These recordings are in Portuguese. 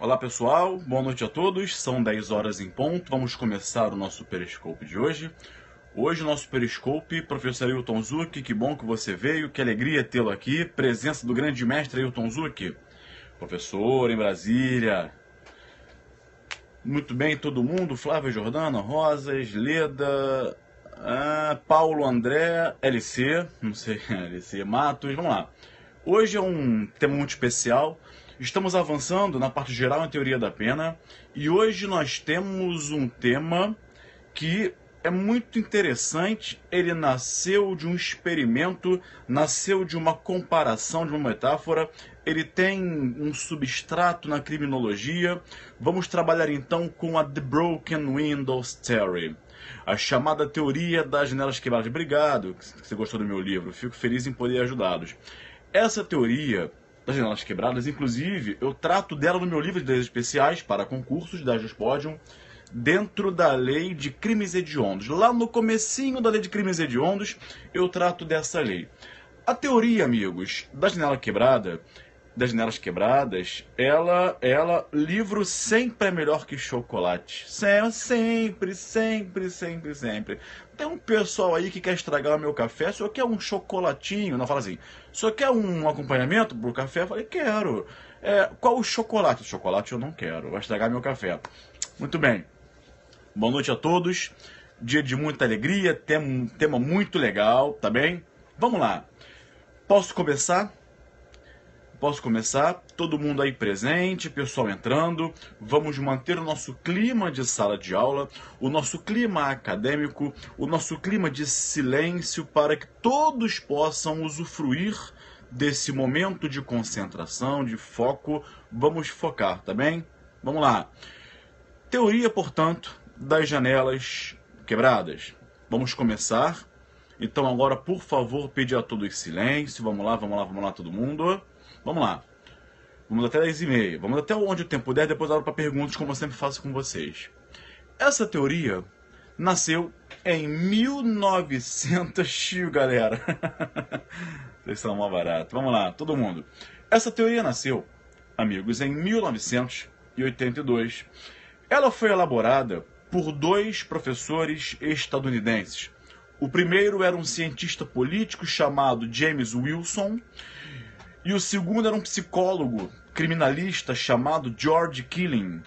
Olá pessoal, boa noite a todos, são 10 horas em ponto, vamos começar o nosso Periscope de hoje. Hoje o nosso Periscope, professor Ailton Zucchi, que bom que você veio, que alegria tê-lo aqui, presença do grande mestre Ailton Zucchi, professor em Brasília. Muito bem, todo mundo, Flávia Jordana, Rosas, Leda, Paulo André, LC, não sei, LC Matos, vamos lá. Hoje é um tema muito especial. Estamos avançando na parte geral em teoria da pena e hoje nós temos um tema que é muito interessante. Ele nasceu de um experimento, nasceu de uma comparação, de uma metáfora. Ele tem um substrato na criminologia. Vamos trabalhar então com a The Broken Windows Theory, a chamada teoria das janelas quebradas. Obrigado que você gostou do meu livro, fico feliz em poder ajudá-los. Essa teoria das janelas quebradas, inclusive, eu trato dela no meu livro de leis especiais para concursos da Juspodium, dentro da lei de crimes hediondos. Lá no comecinho da lei de crimes hediondos, eu trato dessa lei. A teoria, amigos, da janela quebrada, das janelas quebradas, livro sempre é melhor que chocolate. Sempre. Tem um pessoal aí que quer estragar o meu café, só quer um chocolatinho, não fala assim, só quer um acompanhamento pro café? Eu falei, quero. Qual o chocolate? Chocolate eu não quero, vai estragar meu café. Muito bem. Boa noite a todos. Dia de muita alegria, tema muito legal, tá bem? Vamos lá. Posso começar? Todo mundo aí presente, pessoal entrando. Vamos manter o nosso clima de sala de aula, o nosso clima acadêmico, o nosso clima de silêncio para que todos possam usufruir desse momento de concentração, de foco. Vamos focar, tá bem? Vamos lá. Teoria, portanto, das janelas quebradas. Vamos começar. Então agora, por favor, pedir a todos silêncio. Vamos lá, todo mundo. Vamos lá. Vamos até 10h30. Vamos até onde o tempo der, depois abro para perguntas, como eu sempre faço com vocês. Essa teoria nasceu em 1900, galera. Vocês são mó barato. Vamos lá, todo mundo. Essa teoria nasceu, amigos, em 1982. Ela foi elaborada por dois professores estadunidenses. O primeiro era um cientista político chamado James Wilson, e o segundo era um psicólogo criminalista chamado George Killing.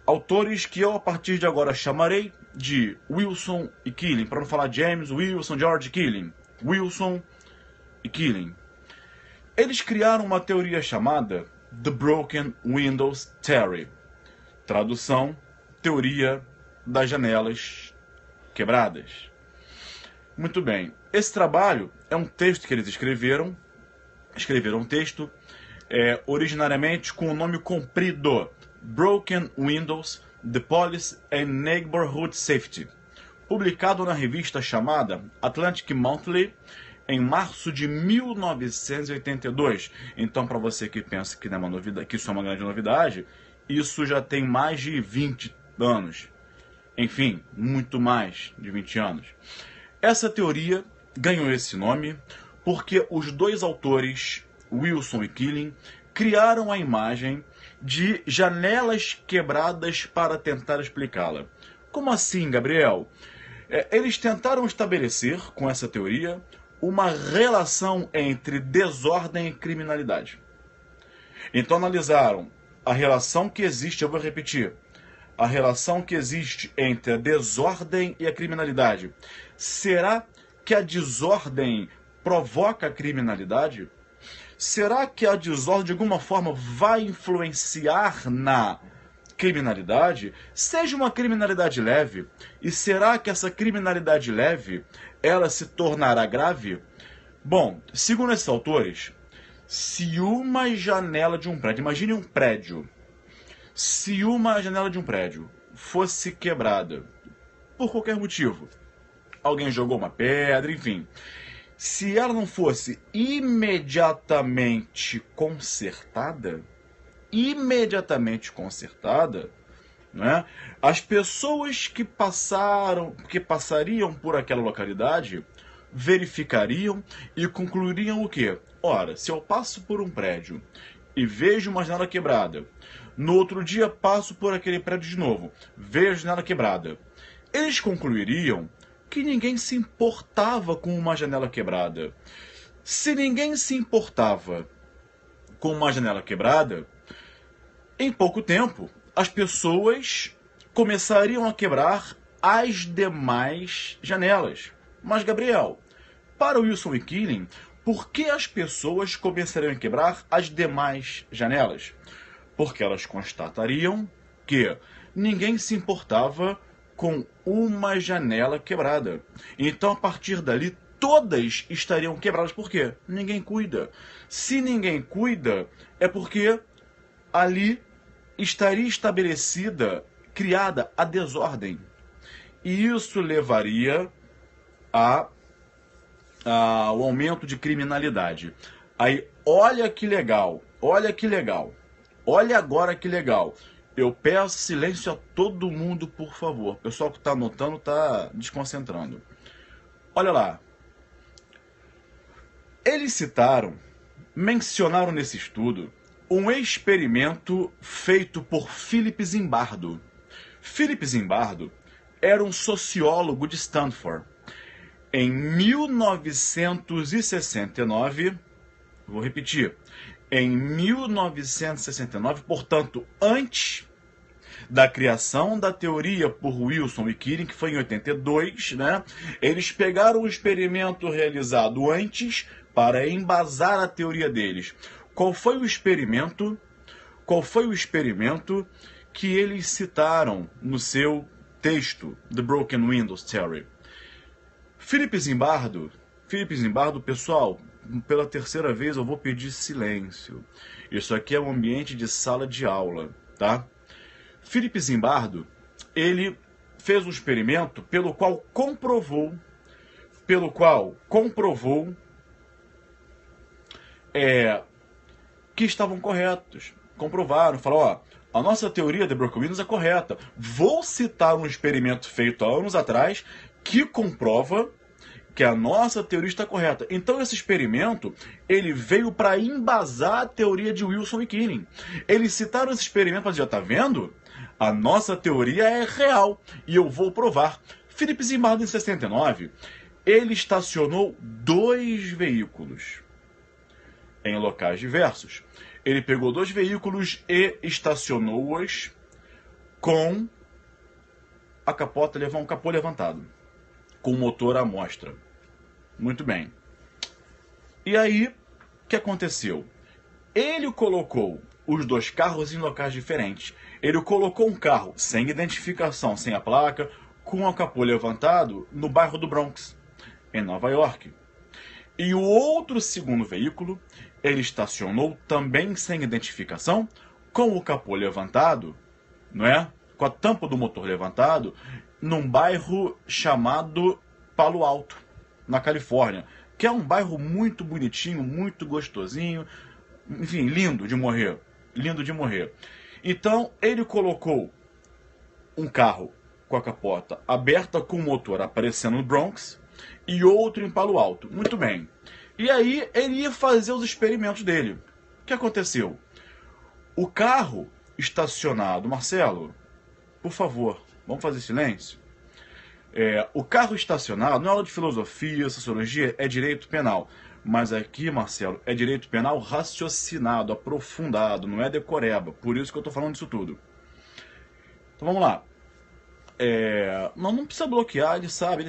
Autores que eu, a partir de agora, chamarei de Wilson e Killing, para não falar James, Wilson, George Killing. Wilson e Killing. Eles criaram uma teoria chamada The Broken Windows Theory. Tradução, teoria das janelas quebradas. Muito bem. Esse trabalho é um texto que eles escreveram um texto originariamente com o nome comprido Broken Windows, The Police and Neighborhood Safety, publicado na revista chamada Atlantic Monthly em março de 1982. Então, para você que pensa que, não é uma novidade, que isso é uma grande novidade, isso já tem mais de 20 anos. Enfim, muito mais de 20 anos. Essa teoria ganhou esse nome porque os dois autores, Wilson e Killing, criaram a imagem de janelas quebradas para tentar explicá-la. Como assim, Gabriel? Eles tentaram estabelecer, com essa teoria, uma relação entre desordem e criminalidade. Então analisaram a relação que existe, eu vou repetir, a relação que existe entre a desordem e a criminalidade. Será que a desordem provoca a criminalidade? Será que a desordem de alguma forma vai influenciar na criminalidade? Seja uma criminalidade leve, e será que essa criminalidade leve, ela se tornará grave? Bom, segundo esses autores, se uma janela de um prédio, imagine um prédio, se uma janela de um prédio fosse quebrada por qualquer motivo, alguém jogou uma pedra, enfim, se ela não fosse imediatamente consertada, né, as pessoas que passariam por aquela localidade verificariam e concluiriam o quê? Ora, se eu passo por um prédio e vejo uma janela quebrada, No outro dia, passo por aquele prédio de novo. Vejo a janela quebrada. Eles concluiriam que ninguém se importava com uma janela quebrada. Se ninguém se importava com uma janela quebrada, em pouco tempo, as pessoas começariam a quebrar as demais janelas. Mas, Gabriel, para Wilson e Killing, por que as pessoas começariam a quebrar as demais janelas? Porque elas constatariam que ninguém se importava com uma janela quebrada. Então, a partir dali, todas estariam quebradas. Por quê? Ninguém cuida. Se ninguém cuida, é porque ali estaria estabelecida, criada a desordem. E isso levaria ao aumento de criminalidade. Aí, olha que legal, olha que legal. Olha agora que legal. Eu peço silêncio a todo mundo, por favor. O pessoal que está anotando está desconcentrando. Olha lá. Eles mencionaram nesse estudo, um experimento feito por Philip Zimbardo. Philip Zimbardo era um sociólogo de Stanford. Em 1969, vou repetir, em 1969, portanto, antes da criação da teoria por Wilson e Killing, que foi em 82, né? Eles pegaram o experimento realizado antes para embasar a teoria deles. Qual foi o experimento? Qual foi o experimento que eles citaram no seu texto, The Broken Windows Theory? Philip Zimbardo, pessoal, pela terceira vez eu vou pedir silêncio. Isso aqui é um ambiente de sala de aula, tá? Philip Zimbardo, ele fez um experimento pelo qual comprovou que estavam corretos. Comprovaram, falaram, ó, a nossa teoria de Broken Windows é correta. Vou citar um experimento feito há anos atrás que comprova que a nossa teoria está correta. Então esse experimento, ele veio para embasar a teoria de Wilson e Killing. Eles citaram esse experimento para dizer, tá vendo? A nossa teoria é real e eu vou provar. Philip Zimbardo, em 69, ele estacionou 2 veículos em locais diversos. Ele pegou 2 veículos e estacionou-os com a capota, um capô levantado, com o motor à mostra. Muito bem. E aí, o que aconteceu? Ele colocou os 2 carros em locais diferentes. Ele colocou um carro sem identificação, sem a placa, com o capô levantado, no bairro do Bronx, em Nova York. E o outro segundo veículo, ele estacionou também sem identificação, com o capô levantado, não é? Com a tampa do motor levantado, num bairro chamado Palo Alto, na Califórnia, que é um bairro muito bonitinho, muito gostosinho, enfim, lindo de morrer, lindo de morrer. Então, ele colocou um carro com a capota aberta, com o motor aparecendo no Bronx, e outro em Palo Alto. Muito bem. E aí, ele ia fazer os experimentos dele. O que aconteceu? O carro estacionado... Marcelo, por favor, vamos fazer silêncio? O carro estacionado, não é aula de filosofia, sociologia, é direito penal. Mas aqui, Marcelo, é direito penal raciocinado, aprofundado, não é decoreba. Por isso que eu estou falando disso tudo. Então vamos lá. Não precisa bloquear, ele sabe.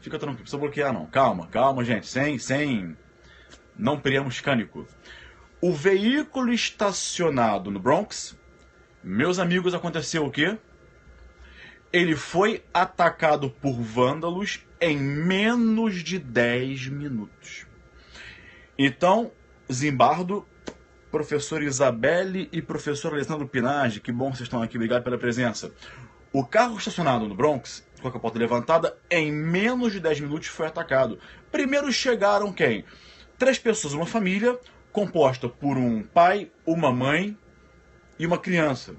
Fica tranquilo, não precisa bloquear não. Calma, gente, sem não criamos cânico. O veículo estacionado no Bronx, meus amigos, aconteceu o quê? Ele foi atacado por vândalos em menos de 10 minutos. Então, Zimbardo, professor Isabelle e professor Alessandro Pinage, que bom que vocês estão aqui, obrigado pela presença. O carro estacionado no Bronx, com a capota levantada, em menos de 10 minutos foi atacado. Primeiro chegaram quem? 3 pessoas, uma família composta por um pai, uma mãe e uma criança.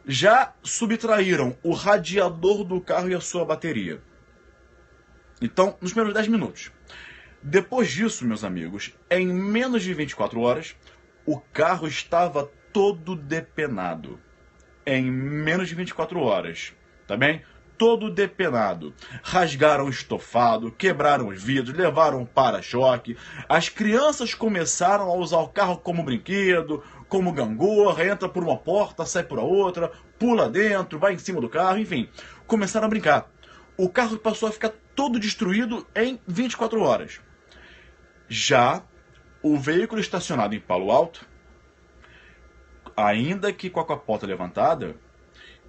Já subtraíram o radiador do carro e a sua bateria. Então, nos primeiros 10 minutos. Depois disso, meus amigos, em menos de 24 horas, o carro estava todo depenado em menos de 24 horas, tá bem? Todo depenado. Rasgaram o estofado, quebraram os vidros, levaram um para-choque. As crianças começaram a usar o carro como brinquedo, como gangorra, entra por uma porta, sai por outra, pula dentro, vai em cima do carro, enfim. Começaram a brincar. O carro passou a ficar todo destruído em 24 horas. Já o veículo estacionado em Palo Alto, ainda que com a capota levantada,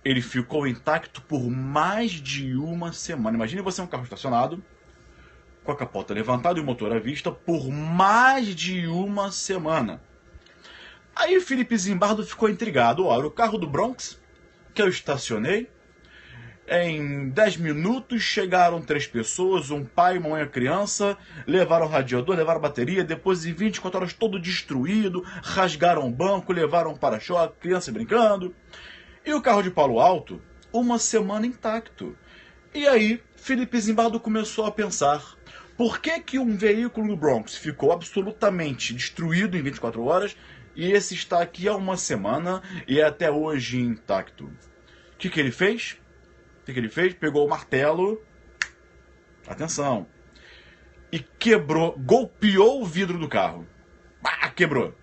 ele ficou intacto por mais de uma semana. Imagine você um carro estacionado, com a capota levantada e o motor à vista, por mais de uma semana. Aí o Felipe Zimbardo ficou intrigado. Olha, o carro do Bronx, que eu estacionei, em 10 minutos chegaram 3 pessoas, um pai, uma mãe e uma criança, levaram o radiador, levaram a bateria, depois em 24 horas todo destruído, rasgaram o banco, levaram o para-choque, criança brincando. E o carro de Palo Alto, uma semana intacto. E aí, Felipe Zimbardo começou a pensar, por que um veículo no Bronx ficou absolutamente destruído em 24 horas e esse está aqui há uma semana e é até hoje intacto? O que ele fez? Pegou o martelo, atenção, e quebrou, golpeou o vidro do carro. Quebrou.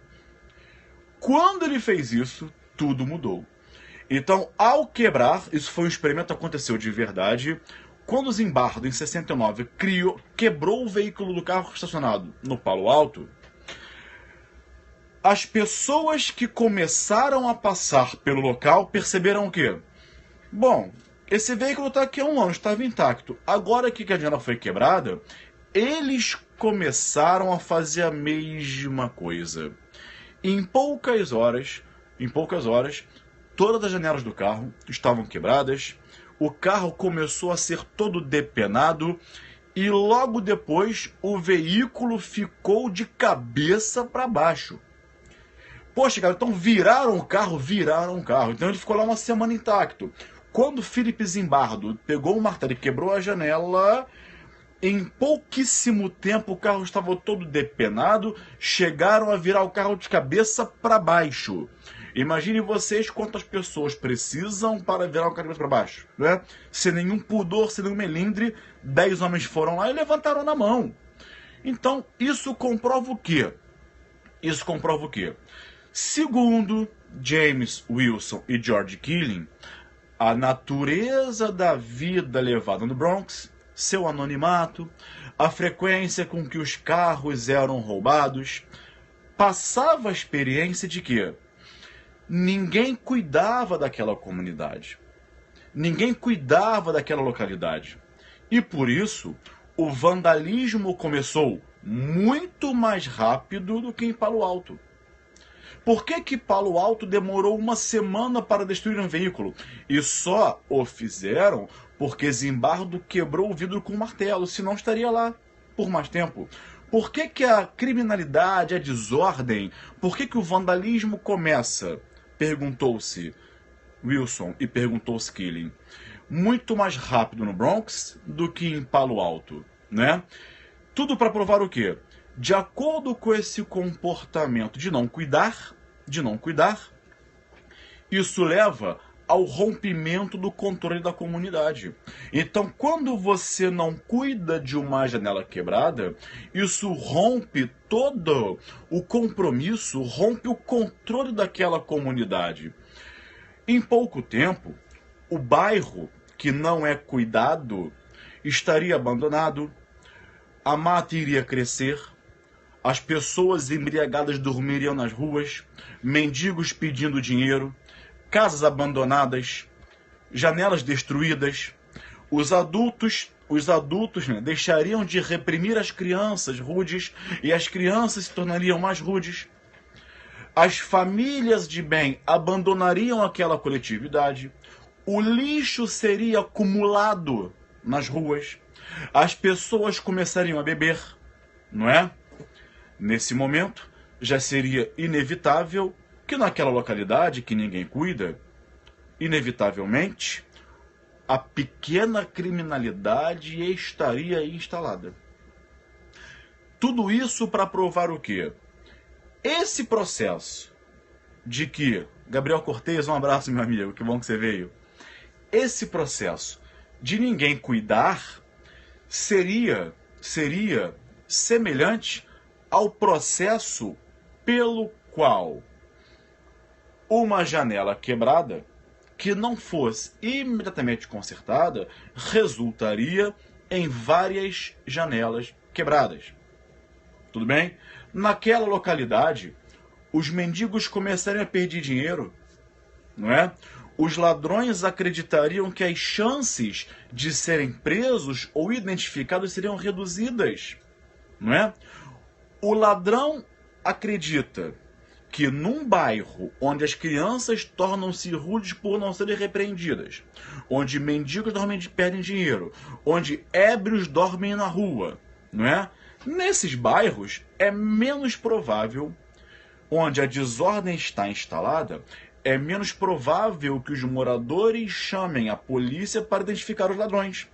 Quando ele fez isso, tudo mudou. Então, ao quebrar, isso foi um experimento que aconteceu de verdade. Quando o Zimbardo, em 69, quebrou o veículo do carro estacionado no Palo Alto, as pessoas que começaram a passar pelo local perceberam o quê? Bom, esse veículo está aqui há um ano, estava intacto. Agora que a janela foi quebrada, eles começaram a fazer a mesma coisa. Em poucas horas, todas as janelas do carro estavam quebradas, o carro começou a ser todo depenado e logo depois o veículo ficou de cabeça para baixo. Poxa, cara, então viraram o carro. Então ele ficou lá uma semana intacto. Quando Felipe Zimbardo pegou o martelo e quebrou a janela, em pouquíssimo tempo o carro estava todo depenado, chegaram a virar o carro de cabeça para baixo. Imagine vocês quantas pessoas precisam para virar o carro de cabeça para baixo, né? Sem nenhum pudor, sem nenhum melindre, 10 homens foram lá e levantaram na mão. Então, isso comprova o quê? Segundo James Wilson e George Killing, a natureza da vida levada no Bronx, seu anonimato, a frequência com que os carros eram roubados, passava a experiência de que ninguém cuidava daquela comunidade, ninguém cuidava daquela localidade. E por isso, o vandalismo começou muito mais rápido do que em Palo Alto. Por que Palo Alto demorou uma semana para destruir um veículo? E só o fizeram porque Zimbardo quebrou o vidro com um martelo, senão estaria lá por mais tempo. Por que a criminalidade, a desordem, por que o vandalismo começa? Perguntou-se Wilson e perguntou-se Killing. Muito mais rápido no Bronx do que em Palo Alto, né? Tudo para provar o quê? De acordo com esse comportamento de não cuidar, isso leva ao rompimento do controle da comunidade. Então, quando você não cuida de uma janela quebrada, isso rompe todo o compromisso, rompe o controle daquela comunidade. Em pouco tempo, o bairro que não é cuidado estaria abandonado, a mata iria crescer, as pessoas embriagadas dormiriam nas ruas, mendigos pedindo dinheiro, casas abandonadas, janelas destruídas. Os adultos deixariam de reprimir as crianças rudes e as crianças se tornariam mais rudes. As famílias de bem abandonariam aquela coletividade. O lixo seria acumulado nas ruas. As pessoas começariam a beber, não é? Nesse momento, já seria inevitável que naquela localidade que ninguém cuida, inevitavelmente, a pequena criminalidade estaria instalada. Tudo isso para provar o quê? Esse processo de que, Gabriel Cortez, um abraço, meu amigo, que bom que você veio. Esse processo de ninguém cuidar seria semelhante ao processo pelo qual uma janela quebrada que não fosse imediatamente consertada resultaria em várias janelas quebradas. Tudo bem? Naquela localidade, os mendigos começariam a perder dinheiro, não é? Os ladrões acreditariam que as chances de serem presos ou identificados seriam reduzidas, não é? O ladrão acredita que num bairro onde as crianças tornam-se rudes por não serem repreendidas, onde mendigos normalmente perdem dinheiro, onde ébrios dormem na rua, não é? Nesses bairros é menos provável, onde a desordem está instalada, é menos provável que os moradores chamem a polícia para identificar os ladrões.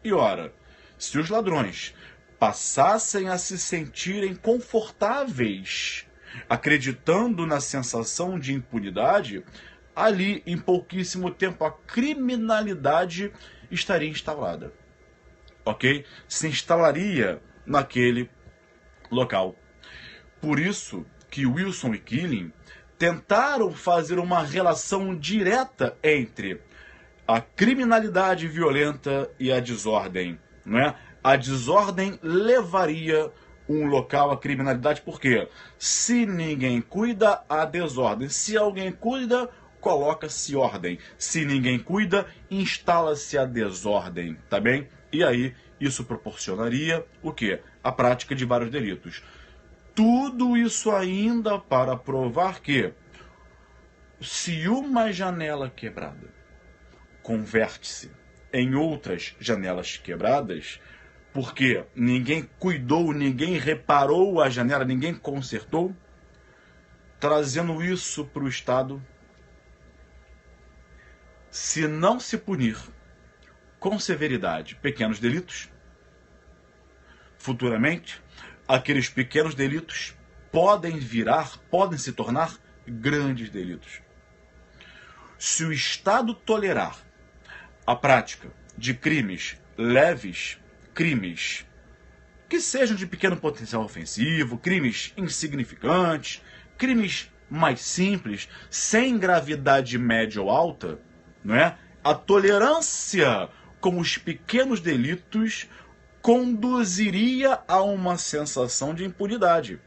E ora, se os ladrões passassem a se sentirem confortáveis, acreditando na sensação de impunidade, ali, em pouquíssimo tempo, a criminalidade estaria instalada. Ok? Se instalaria naquele local. Por isso que Wilson e Killing tentaram fazer uma relação direta entre a criminalidade violenta e a desordem, não é? A desordem levaria um local à criminalidade, porque se ninguém cuida, há desordem. Se alguém cuida, coloca-se ordem. Se ninguém cuida, instala-se a desordem, tá bem? E aí, isso proporcionaria o quê? A prática de vários delitos. Tudo isso ainda para provar que, se uma janela quebrada converte-se em outras janelas quebradas, porque ninguém cuidou, ninguém reparou a janela, ninguém consertou, trazendo isso para o Estado, se não se punir com severidade pequenos delitos, futuramente, aqueles pequenos delitos podem se tornar grandes delitos. Se o Estado tolerar a prática de crimes leves, crimes que sejam de pequeno potencial ofensivo, crimes insignificantes, crimes mais simples, sem gravidade média ou alta, não é? A tolerância com os pequenos delitos conduziria a uma sensação de impunidade.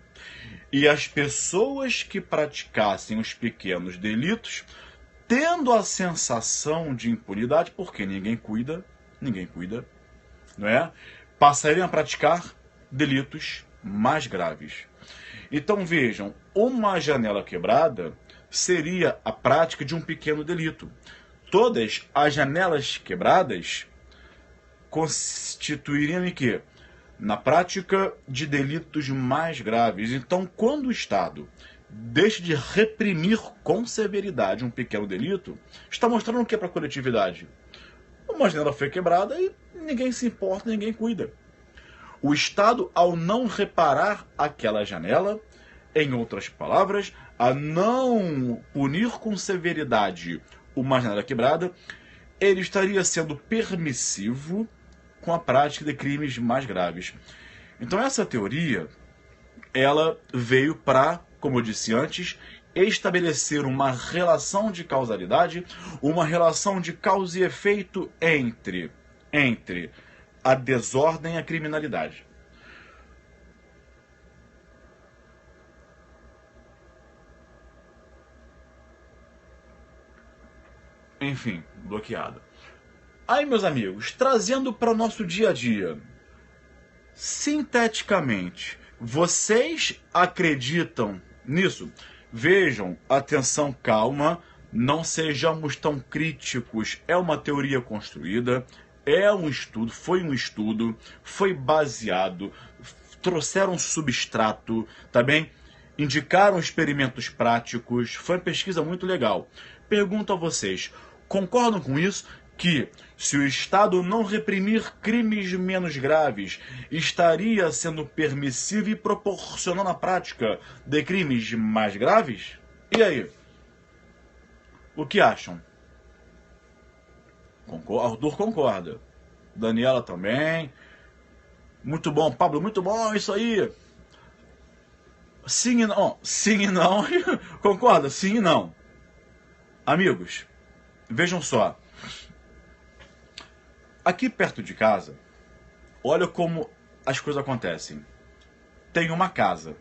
E as pessoas que praticassem os pequenos delitos, tendo a sensação de impunidade, porque ninguém cuida, não é? Passariam a praticar delitos mais graves. Então vejam, uma janela quebrada seria a prática de um pequeno delito. Todas as janelas quebradas constituiriam em quê? Na prática de delitos mais graves. Então, quando o Estado deixa de reprimir com severidade um pequeno delito, está mostrando o que é para a coletividade? Uma janela foi quebrada e ninguém se importa, ninguém cuida. O Estado, ao não reparar aquela janela, em outras palavras, a não punir com severidade uma janela quebrada, ele estaria sendo permissivo com a prática de crimes mais graves. Então essa teoria, ela veio para, como eu disse antes, estabelecer uma relação de causalidade, uma relação de causa e efeito entre a desordem e a criminalidade. Enfim, bloqueado. Aí, meus amigos, trazendo para o nosso dia a dia, sinteticamente, vocês acreditam nisso? Vejam, atenção, calma, não sejamos tão críticos. É uma teoria construída, é um estudo, foi baseado, trouxeram substrato, tá bem? Indicaram experimentos práticos, foi uma pesquisa muito legal. Pergunto a vocês, concordam com isso? Que, se o Estado não reprimir crimes menos graves, estaria sendo permissivo e proporcionando a prática de crimes mais graves? E aí? O que acham? Arthur concorda. Daniela também. Muito bom, Pablo, muito bom, isso aí. Sim e não. Sim e não. Concorda? Sim e não. Amigos, vejam só. Aqui perto de casa, olha como as coisas acontecem. Tem uma casa.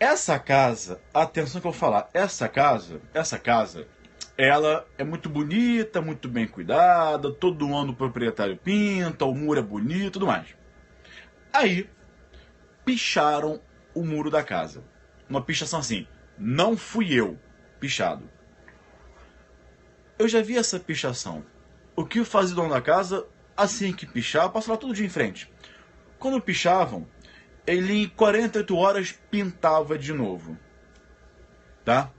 Essa casa, atenção que eu vou falar, essa casa, ela é muito bonita, muito bem cuidada, todo ano o proprietário pinta, o muro é bonito e tudo mais. Aí, picharam o muro da casa. Uma pichação assim, não fui eu, pichado. Eu já vi essa pichação. O que fazia o dono da casa, assim que pichava, passava tudo dia em frente. Quando pichavam, ele em 48 horas pintava de novo. Tá?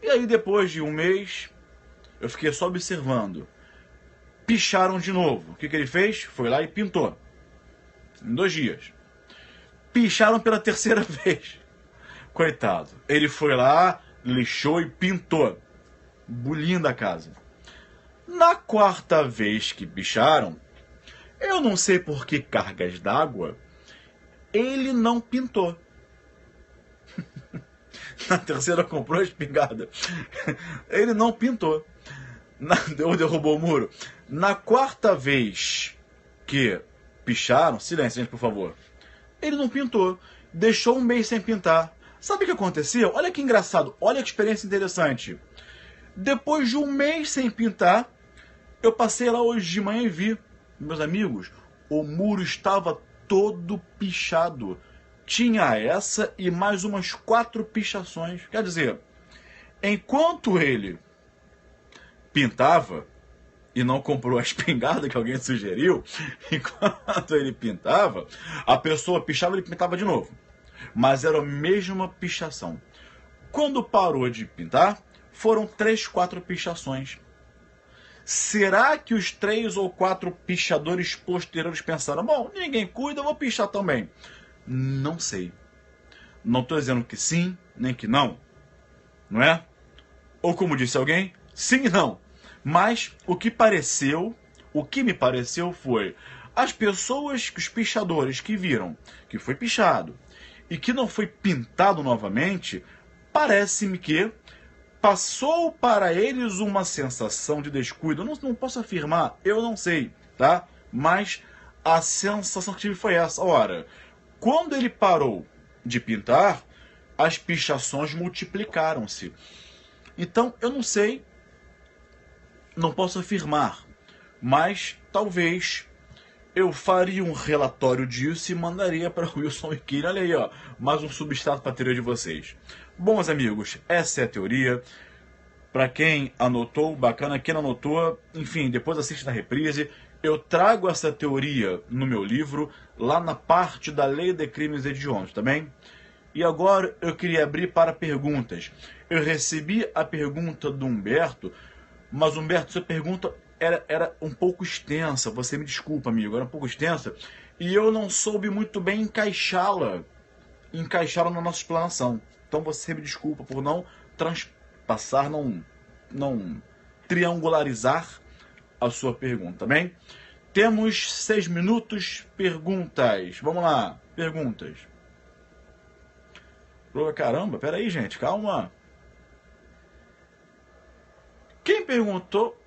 E aí depois de um mês, eu fiquei só observando. Picharam de novo. O que ele fez? Foi lá e pintou. Em 2 dias. Picharam pela terceira vez. Coitado. Ele foi lá, lixou e pintou. Bulindo a casa. Na 4ª vez que picharam, eu não sei por que cargas d'água, ele não pintou. Na terceira comprou a espingarda. Ele não pintou. Derrubou o muro. Na 4ª vez que picharam, silêncio, gente, por favor. Ele não pintou. Deixou um mês sem pintar. Sabe o que aconteceu? Olha que engraçado. Olha que experiência interessante. Depois de um mês sem pintar, eu passei lá hoje de manhã e vi. Meus amigos, o muro estava todo pichado. Tinha essa e mais umas 4 pichações. Quer dizer, enquanto ele pintava, e não comprou a espingarda que alguém sugeriu, enquanto ele pintava, a pessoa pichava e ele pintava de novo. Mas era a mesma pichação. Quando parou de pintar, foram 3, 4 pichações. Será que os 3 ou 4 pichadores posteriores pensaram, bom, ninguém cuida, eu vou pichar também? Não sei. Não estou dizendo que sim, nem que não. Não é? Ou como disse alguém, sim e não. Mas o que me pareceu foi as pessoas, os pichadores que viram que foi pichado e que não foi pintado novamente, parece-me que passou para eles uma sensação de descuido. Eu não posso afirmar, eu não sei, tá? Mas a sensação que tive foi essa. Ora, quando ele parou de pintar, as pichações multiplicaram-se. Então, eu não sei, não posso afirmar, mas talvez eu faria um relatório disso e mandaria para o Wilson e Kira. Olha aí, ó, mais um substrato para a teoria de vocês. Bom, meus amigos, essa é a teoria. Para quem anotou, bacana. Quem não anotou, enfim, depois assiste na reprise. Eu trago essa teoria no meu livro, lá na parte da Lei de Crimes Hediondos, tá bem? E agora eu queria abrir para perguntas. Eu recebi a pergunta do Humberto, mas Humberto, sua pergunta era um pouco extensa. Você me desculpa, amigo, era um pouco extensa. E eu não soube muito bem encaixá-la na nossa explanação. Então você me desculpa por não transpassar, não triangularizar a sua pergunta, tá bem? Temos 6 minutos, perguntas. Vamos lá, perguntas. Caramba, peraí, gente, calma. Quem perguntou?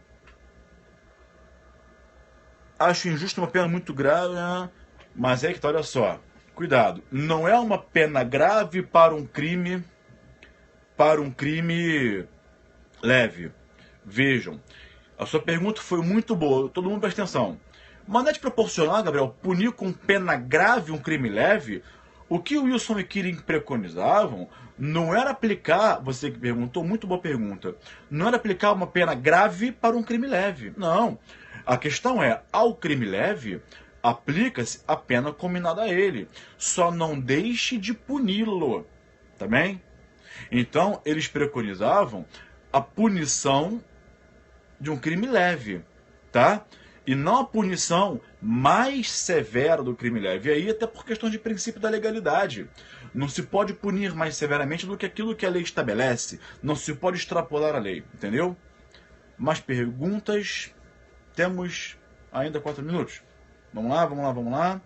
Acho injusto, uma pena muito grave, né? Mas é que tá, olha só. Cuidado, não é uma pena grave para um crime leve. Vejam, a sua pergunta foi muito boa, todo mundo presta atenção. Mas não é de proporcionar, Gabriel, punir com pena grave um crime leve? O que o Wilson e Kirin preconizavam não era aplicar, você que perguntou, muito boa pergunta, não era aplicar uma pena grave para um crime leve. Não. A questão é, ao crime leve, aplica-se a pena combinada a ele. Só não deixe de puni-lo. Tá bem? Então, eles preconizavam a punição de um crime leve, tá? E não a punição mais severa do crime leve. E aí, até por questão de princípio da legalidade. Não se pode punir mais severamente do que aquilo que a lei estabelece. Não se pode extrapolar a lei, entendeu? Mais perguntas? Temos ainda 4 minutos. Vamos lá, vamos lá, vamos lá.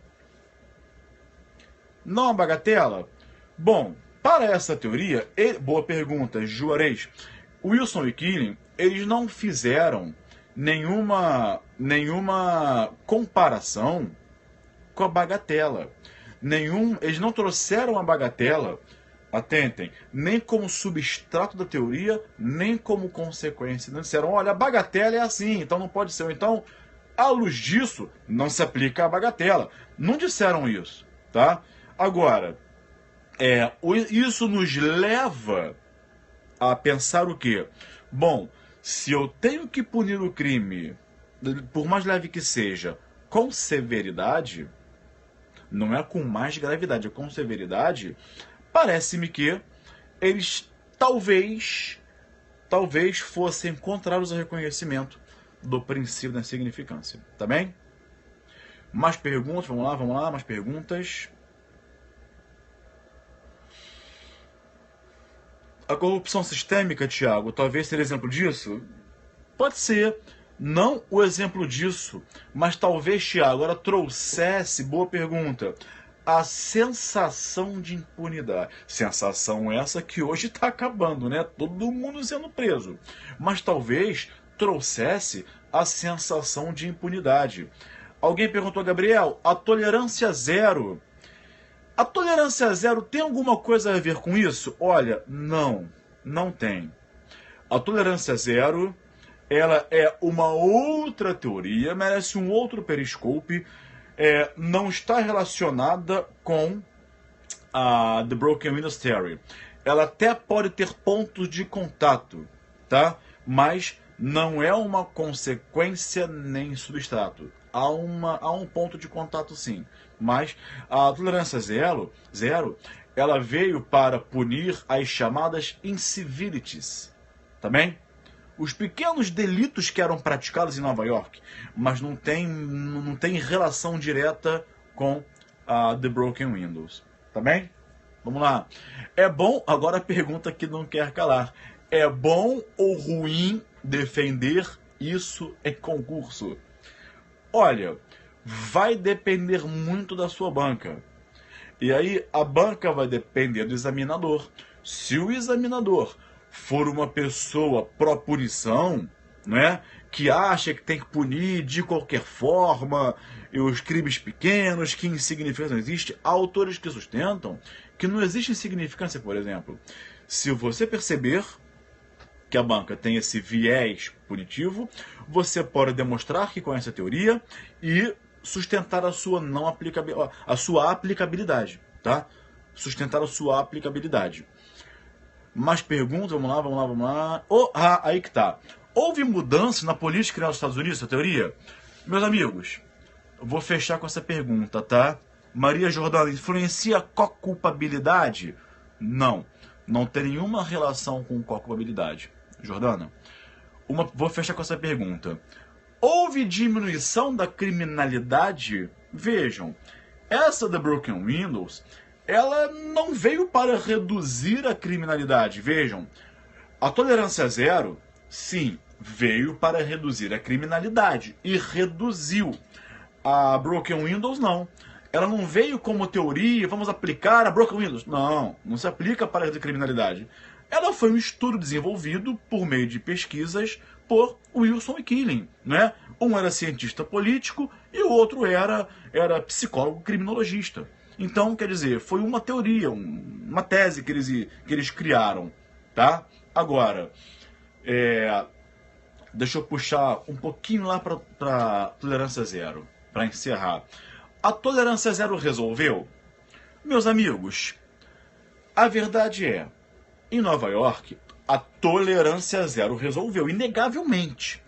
Não a bagatela? Bom, para essa teoria, boa pergunta, Juarez. Wilson e Keeling, eles não fizeram nenhuma comparação com a bagatela. Eles não trouxeram a bagatela, atentem, nem como substrato da teoria, nem como consequência. Não disseram, olha, a bagatela é assim, então não pode ser. Então, à luz disso, não se aplica a bagatela. Não disseram isso, tá? Agora, isso nos leva a pensar o quê? Bom, se eu tenho que punir o crime, por mais leve que seja, com severidade, não é com mais gravidade, é com severidade, parece-me que eles talvez fossem contrários ao reconhecimento do princípio da insignificância. Tá bem? Mais perguntas? Vamos lá, mais perguntas. A corrupção sistêmica, Tiago, talvez seja exemplo disso? Pode ser. Não o exemplo disso, mas talvez, Tiago, ela trouxesse, boa pergunta, a sensação de impunidade. Sensação essa que hoje está acabando, né? Todo mundo sendo preso. Mas talvez trouxesse a sensação de impunidade. Alguém perguntou, Gabriel, a tolerância zero. A tolerância zero tem alguma coisa a ver com isso? Olha, não tem. A tolerância zero, ela é uma outra teoria, merece um outro periscope, não está relacionada com a The Broken Windows Theory. Ela até pode ter pontos de contato, tá? Mas não é uma consequência nem substrato. Há um ponto de contato sim. Mas a tolerância zero, ela veio para punir as chamadas incivilities, tá bem? Os pequenos delitos que eram praticados em Nova York, mas não tem relação direta com a The Broken Windows, tá bem? Vamos lá. É bom, agora a pergunta que não quer calar, é bom ou ruim defender isso em concurso? Olha, vai depender muito da sua banca. E aí a banca vai depender do examinador. Se o examinador for uma pessoa pró-punição, né, que acha que tem que punir de qualquer forma, e os crimes pequenos, que insignificância não existe, há autores que sustentam que não existe insignificância, por exemplo. Se você perceber que a banca tem esse viés punitivo, você pode demonstrar que conhece a teoria e sustentar a sua aplicabilidade, tá? Sustentar a sua aplicabilidade. Mais perguntas? Vamos lá. Aí que tá. Houve mudança na política criada nos Estados Unidos, essa teoria? Meus amigos, eu vou fechar com essa pergunta, tá? Maria Jordana, influencia a co-culpabilidade? Não. Não tem nenhuma relação com co-culpabilidade. Jordana, vou fechar com essa pergunta. Houve diminuição da criminalidade? Vejam, essa da Broken Windows, ela não veio para reduzir a criminalidade. Vejam, a tolerância zero, sim, veio para reduzir a criminalidade e reduziu. A Broken Windows não. Ela não veio como teoria, vamos aplicar a Broken Windows. Não se aplica para reduzir a criminalidade. Ela foi um estudo desenvolvido por meio de pesquisas por Wilson e Keeling, né? Um era cientista político e o outro era psicólogo criminologista. Então, quer dizer, foi uma teoria, uma tese que eles criaram, tá? Agora, deixa eu puxar um pouquinho lá para tolerância zero, para encerrar. A tolerância zero resolveu? Meus amigos, a verdade é, em Nova York, a tolerância zero resolveu, inegavelmente.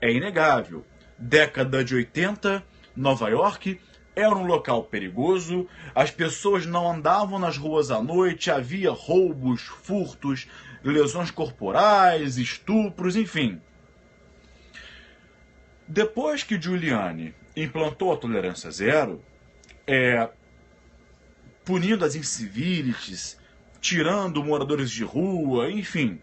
É inegável. Década de 80, Nova York era um local perigoso, as pessoas não andavam nas ruas à noite, havia roubos, furtos, lesões corporais, estupros, enfim. Depois que Giuliani implantou a tolerância zero, punindo as incivilities, tirando moradores de rua, enfim.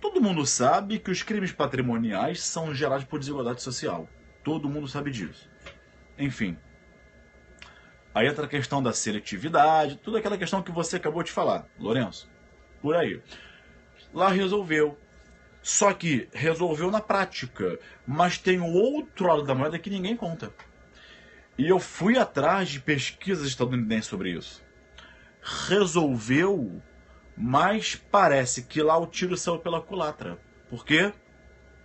Todo mundo sabe que os crimes patrimoniais são gerados por desigualdade social. Todo mundo sabe disso. Enfim. Aí entra a questão da seletividade, toda aquela questão que você acabou de falar, Lourenço. Por aí. Lá resolveu. Só que resolveu na prática. Mas tem o outro lado da moeda que ninguém conta. E eu fui atrás de pesquisas estadunidenses sobre isso. Resolveu, mas parece que lá o tiro saiu pela culatra. Por quê?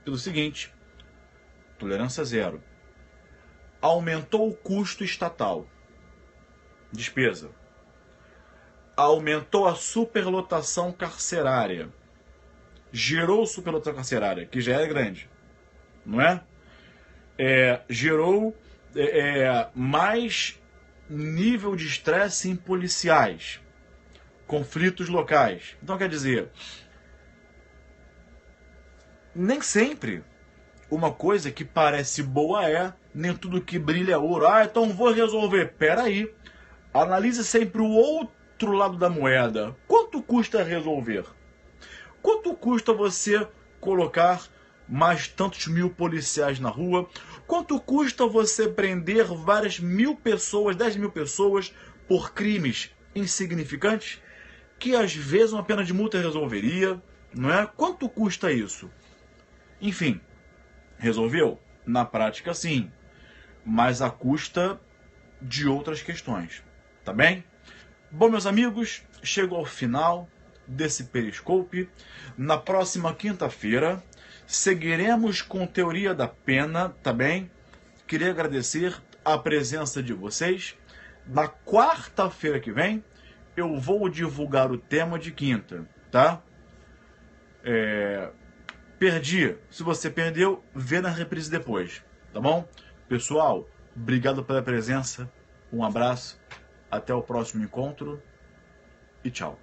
Pelo seguinte: tolerância zero. Aumentou o custo estatal. Despesa. Aumentou a superlotação carcerária. Gerou superlotação carcerária, que já é grande. Não é? Gerou mais nível de estresse em policiais. Conflitos locais. Então, quer dizer, nem sempre uma coisa que parece boa nem tudo que brilha é ouro. Então vou resolver. Peraí. Analise sempre o outro lado da moeda. Quanto custa resolver? Quanto custa você colocar mais tantos mil policiais na rua? Quanto custa você prender várias mil pessoas, 10 mil pessoas, por crimes insignificantes, que às vezes uma pena de multa resolveria, não é? Quanto custa isso? Enfim, resolveu? Na prática, sim. Mas à custa de outras questões. Tá bem? Bom, meus amigos, chegou ao final desse Periscope. Na próxima quinta-feira seguiremos com Teoria da Pena, tá bem? Queria agradecer a presença de vocês. Na quarta-feira que vem eu vou divulgar o tema de quinta, tá? Perdi. Se você perdeu, vê na reprise depois, tá bom? Pessoal, obrigado pela presença. Um abraço. Até o próximo encontro. E tchau.